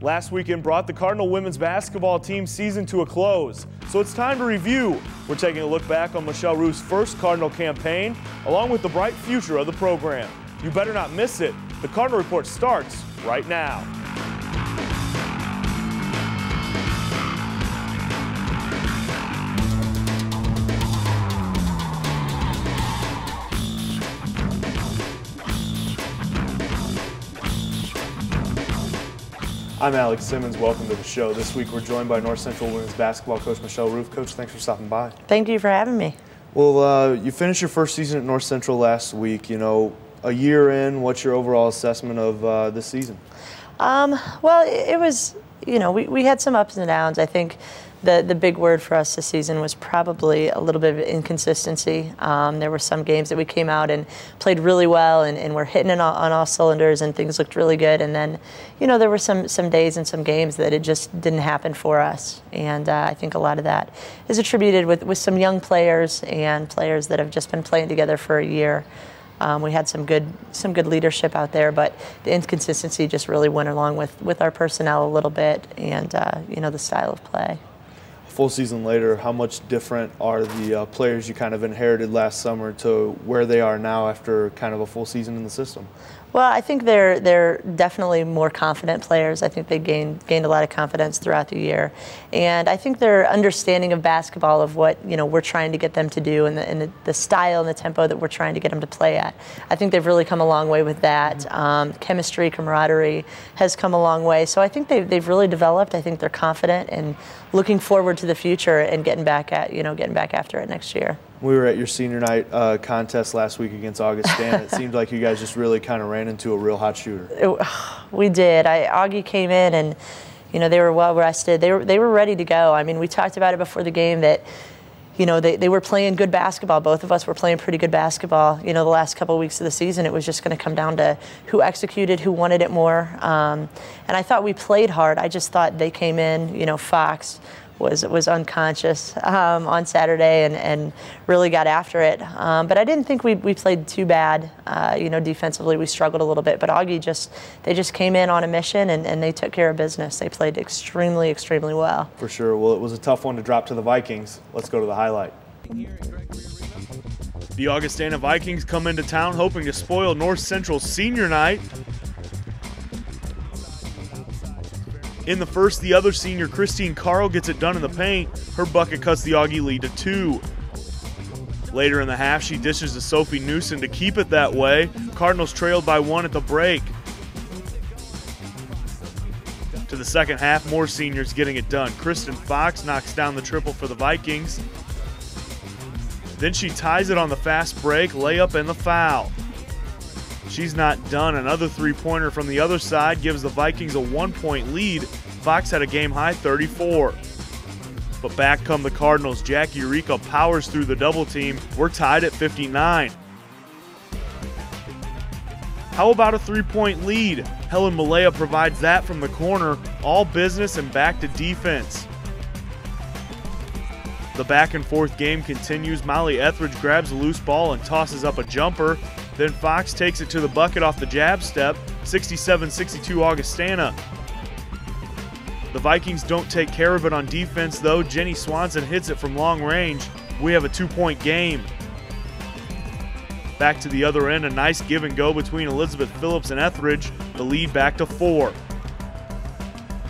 Last weekend brought the Cardinal women's basketball team season to a close, so it's time to review. We're taking a look back on Michelle Ruth's first Cardinal campaign, along with the bright future of the program. You better not miss it. The Cardinal Report starts right now. I'm Alex Simmons. Welcome to the show. This week we're joined by North Central women's basketball coach Michelle Ruth. Coach, thanks for stopping by. Thank you for having me. Well, you finished your first season at North Central last week. You know, a year in, what's your overall assessment of this season? Well, it was, you know, we had some ups and downs. I think the big word for us this season was probably a little bit of inconsistency. There were some games that we came out and played really well and we're hitting it on all cylinders and things looked really good. And then, you know, there were some days and some games that it just didn't happen for us. And I think a lot of that is attributed with some young players and players that have just been playing together for a year. We had some good leadership out there, but the inconsistency just really went along with our personnel a little bit and, you know, the style of play. Full season later, how much different are the players you kind of inherited last summer to where they are now after kind of a full season in the system? Well, I think they're definitely more confident players. I think they gained a lot of confidence throughout the year, and I think their understanding of basketball, of what we're trying to get them to do, and the style and the tempo that we're trying to get them to play at. I think they've really come a long way with that. Chemistry, camaraderie has come a long way. So I think they've really developed. I think they're confident and looking forward to the future and getting back after it next year. We were at your senior night contest last week against Augustana. It seemed like you guys just really kind of ran into a real hot shooter. We did. Augie came in and, you know, they were well rested. They were ready to go. I mean, we talked about it before the game that, you know, they were playing good basketball. Both of us were playing pretty good basketball. You know, the last couple of weeks of the season, it was just going to come down to who executed, who wanted it more. And I thought we played hard. I just thought they came in, you know, Fox was unconscious on Saturday and really got after it. But I didn't think we played too bad. You know, defensively we struggled a little bit, but Augie they just came in on a mission and they took care of business. They played extremely, extremely well. For sure. Well, it was a tough one to drop to the Vikings. Let's go to the highlight. The Augustana Vikings come into town hoping to spoil North Central's senior night. In the first, the other senior, Christine Carl, gets it done in the paint. Her bucket cuts the Augie lead to 2. Later in the half, she dishes to Sophie Newsom to keep it that way. Cardinals trailed by 1 at the break. To the second half, more seniors getting it done. Kristen Fox knocks down the triple for the Vikings. Then she ties it on the fast break, layup, and the foul. She's not done. Another three-pointer from the other side gives the Vikings a 1-point lead. Fox had a game-high 34. But back come the Cardinals. Jackie Eureka powers through the double team. We're tied at 59. How about a three-point lead? Helen Malaya provides that from the corner. All business and back to defense. The back-and-forth game continues. Molly Etheridge grabs a loose ball and tosses up a jumper. Then Fox takes it to the bucket off the jab step, 67-62 Augustana. The Vikings don't take care of it on defense, though. Jenny Swanson hits it from long range. We have a 2-point game. Back to the other end, a nice give and go between Elizabeth Phillips and Etheridge. The lead back to 4.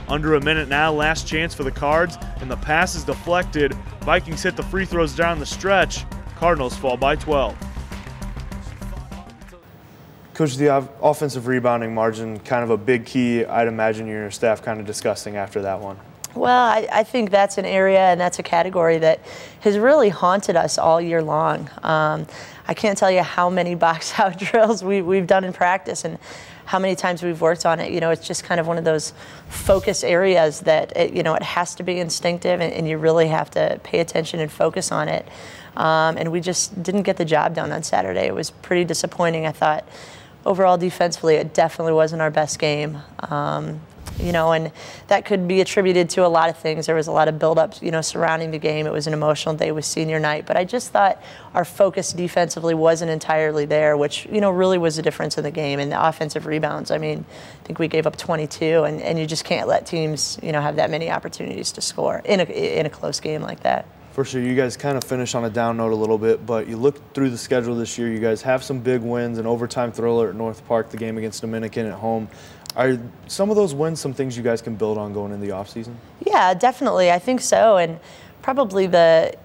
Under a minute now, last chance for the Cards, and the pass is deflected. Vikings hit the free throws down the stretch. Cardinals fall by 12. Coach, the offensive rebounding margin, kind of a big key, I'd imagine you and your staff kind of discussing after that one. Well, I think that's an area and that's a category that has really haunted us all year long. I can't tell you how many box-out drills we've done in practice and how many times we've worked on it. You know, it's just kind of one of those focus areas that, it has to be instinctive and you really have to pay attention and focus on it. And we just didn't get the job done on Saturday. It was pretty disappointing. I thought overall defensively it definitely wasn't our best game. And that could be attributed to a lot of things. There was a lot of build-up, surrounding the game. It was an emotional day with senior night, but I just thought our focus defensively wasn't entirely there, which, really was the difference in the game. And the offensive rebounds, I think we gave up 22, and you just can't let teams, have that many opportunities to score in a close game like that. For sure, you guys kind of finish on a down note a little bit, but you look through the schedule this year, you guys have some big wins, an overtime thriller at North Park, the game against Dominican at home. Are some of those wins some things you guys can build on going into the offseason? Yeah, definitely. I think so. And probably the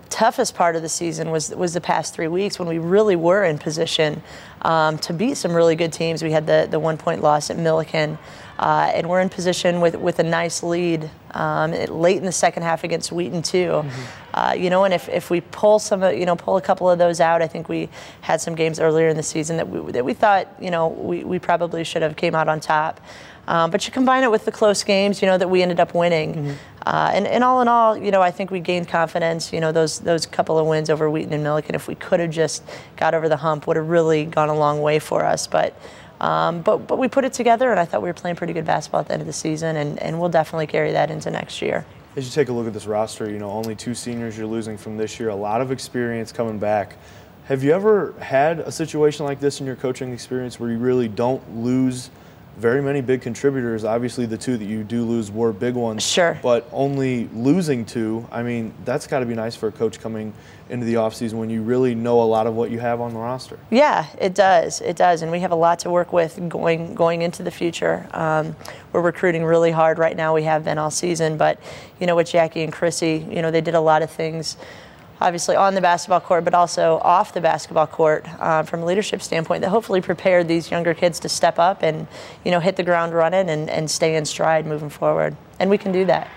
toughest part of the season was the past 3 weeks when we really were in position to beat some really good teams. We had the 1-point loss at Milliken, and we're in position with a nice lead late in the second half against Wheaton too. And if we pull pull a couple of those out, I think we had some games earlier in the season that we thought we probably should have came out on top. But you combine it with the close games, that we ended up winning. And all in all, I think we gained confidence. Those couple of wins over Wheaton and Milliken, if we could have just got over the hump, would have really gone a long way for us. But we put it together, and I thought we were playing pretty good basketball at the end of the season, and we'll definitely carry that into next year. As you take a look at this roster, only 2 seniors you're losing from this year, a lot of experience coming back. Have you ever had a situation like this in your coaching experience where you really don't lose very many big contributors? Obviously, the 2 that you do lose were big ones. Sure. But only losing 2, that's got to be nice for a coach coming into the offseason when you really know a lot of what you have on the roster. Yeah, it does. It does. And we have a lot to work with going into the future. We're recruiting really hard right now. We have been all season. But, with Jackie and Chrissy, they did a lot of things obviously on the basketball court, but also off the basketball court from a leadership standpoint that hopefully prepared these younger kids to step up and, hit the ground running and stay in stride moving forward. And we can do that.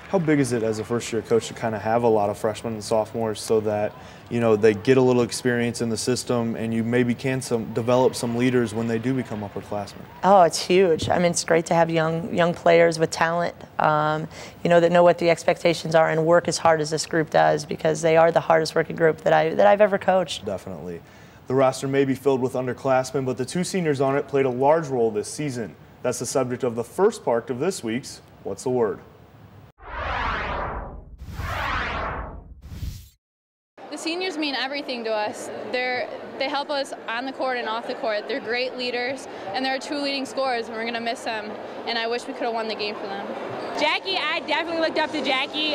How big is it as a first-year coach to kind of have a lot of freshmen and sophomores so that, they get a little experience in the system and you maybe can develop some leaders when they do become upperclassmen? Oh, it's huge. It's great to have young players with talent, that know what the expectations are and work as hard as this group does, because they are the hardest working group that I've ever coached. Definitely. The roster may be filled with underclassmen, but the 2 seniors on it played a large role this season. That's the subject of the first part of this week's What's the Word? The seniors mean everything to us. They help us on the court and off the court. They're great leaders, and they're 2 leading scorers, and we're going to miss them. And I wish we could have won the game for them. Jackie, I definitely looked up to Jackie.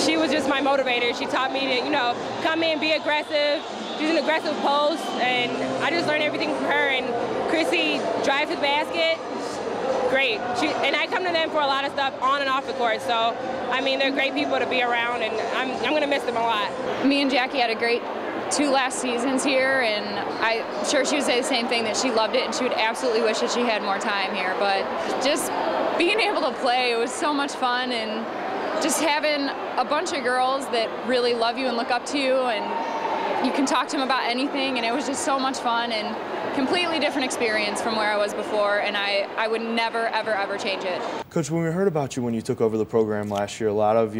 She was just my motivator. She taught me to, come in, be aggressive. She's an aggressive post, and I just learned everything from her. And Chrissy drives to the basket. Great. And I come to them for a lot of stuff on and off the court. So, they're great people to be around, and I'm going to miss them a lot. Me and Jackie had a great 2 last seasons here, and I'm sure she would say the same thing, that she loved it and she would absolutely wish that she had more time here. But just being able to play, it was so much fun, and just having a bunch of girls that really love you and look up to you, and you can talk to them about anything, and it was just so much fun and completely different experience from where I was before, and I would never, ever, ever change it. Coach, when we heard about you when you took over the program last year, a lot of,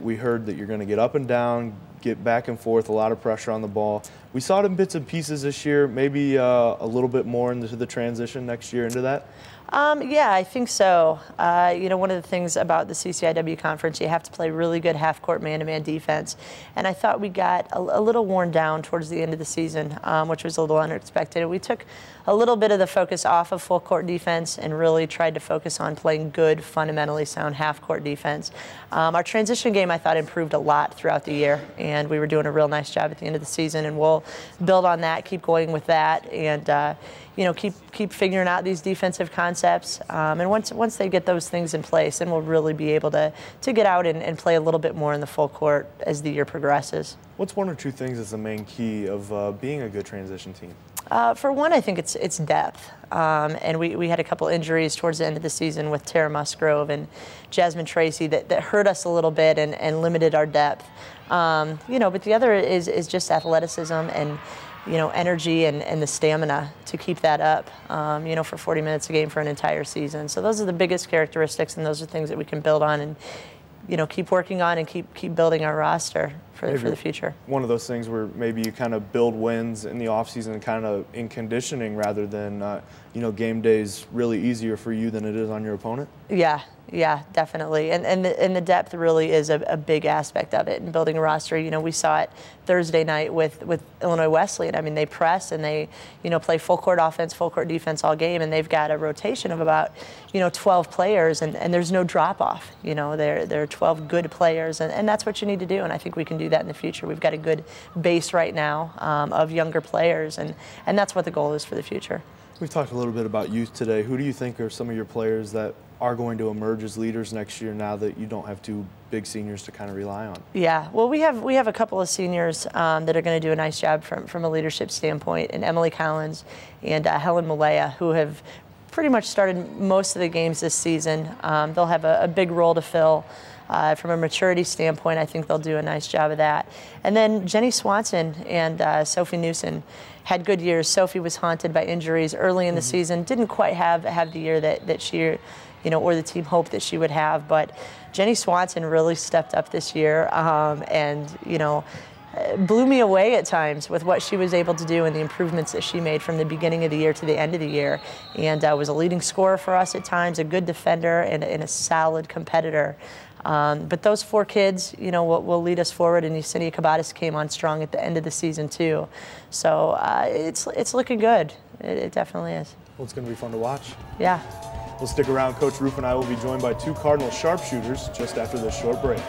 we heard that you're going to get up and down, get back and forth, a lot of pressure on the ball. We saw it in bits and pieces this year, maybe a little bit more into the transition next year into that? Yeah, I think so. One of the things about the CCIW conference, you have to play really good half-court man-to-man defense. And I thought we got a little worn down towards the end of the season, which was a little unexpected. And we took a little bit of the focus off of full-court defense and really tried to focus on playing good, fundamentally sound half-court defense. Our transition game, I thought, improved a lot throughout the year, and we were doing a real nice job at the end of the season, and we'll build on that, keep going with that, and keep figuring out these defensive concepts. And once they get those things in place, then we'll really be able to get out and play a little bit more in the full court as the year progresses. What's 1 or 2 things that's the main key of being a good transition team? For one, I think it's depth. And we had a couple injuries towards the end of the season with Tara Musgrove and Jasmine Tracy that hurt us a little bit and limited our depth. But the other is just athleticism and energy and the stamina to keep that up, for 40 minutes a game for an entire season. So those are the biggest characteristics, and those are things that we can build on and, keep working on and keep building our roster for the future. One of those things where maybe you kind of build wins in the offseason kind of in conditioning rather than you know, game day's really easier for you than it is on your opponent? Yeah, definitely. And the depth really is a big aspect of it. And building a roster, you know, we saw it Thursday night with Illinois Wesleyan. I mean, they press and they, you know, play full court offense, full court defense all game, and they've got a rotation of about, you know, 12 players, and there's no drop off. You know, they're 12 good players, and that's what you need to do. And I think we can do that in the future. We've got a good base right now of younger players, and that's what the goal is for the future. We've talked a little bit about youth today. Who do you think are some of your players that are going to emerge as leaders next year now that you don't have two big seniors to kind of rely on? Yeah, well, we have a couple of seniors that are going to do a nice job from a leadership standpoint, and Emily Collins and Helen Malaya, who have pretty much started most of the games this season. They'll have a big role to fill. From a maturity standpoint, I think they'll do a nice job of that. And then Jenny Swanson and Sophie Newson had good years. Sophie was haunted by injuries early in the season, didn't quite have the year that she, you know, or the team hoped that she would have. But Jenny Swanson really stepped up this year, and you know, blew me away at times with what she was able to do and the improvements that she made from the beginning of the year to the end of the year. And was a leading scorer for us at times, a good defender, and a solid competitor. But those four kids, you know, will lead us forward, and Yesenia Kabatis came on strong at the end of the season too. So it's looking good. It definitely is. Well, it's going to be fun to watch. Yeah. We'll stick around. Coach Roof and I will be joined by two Cardinal sharpshooters just after this short break.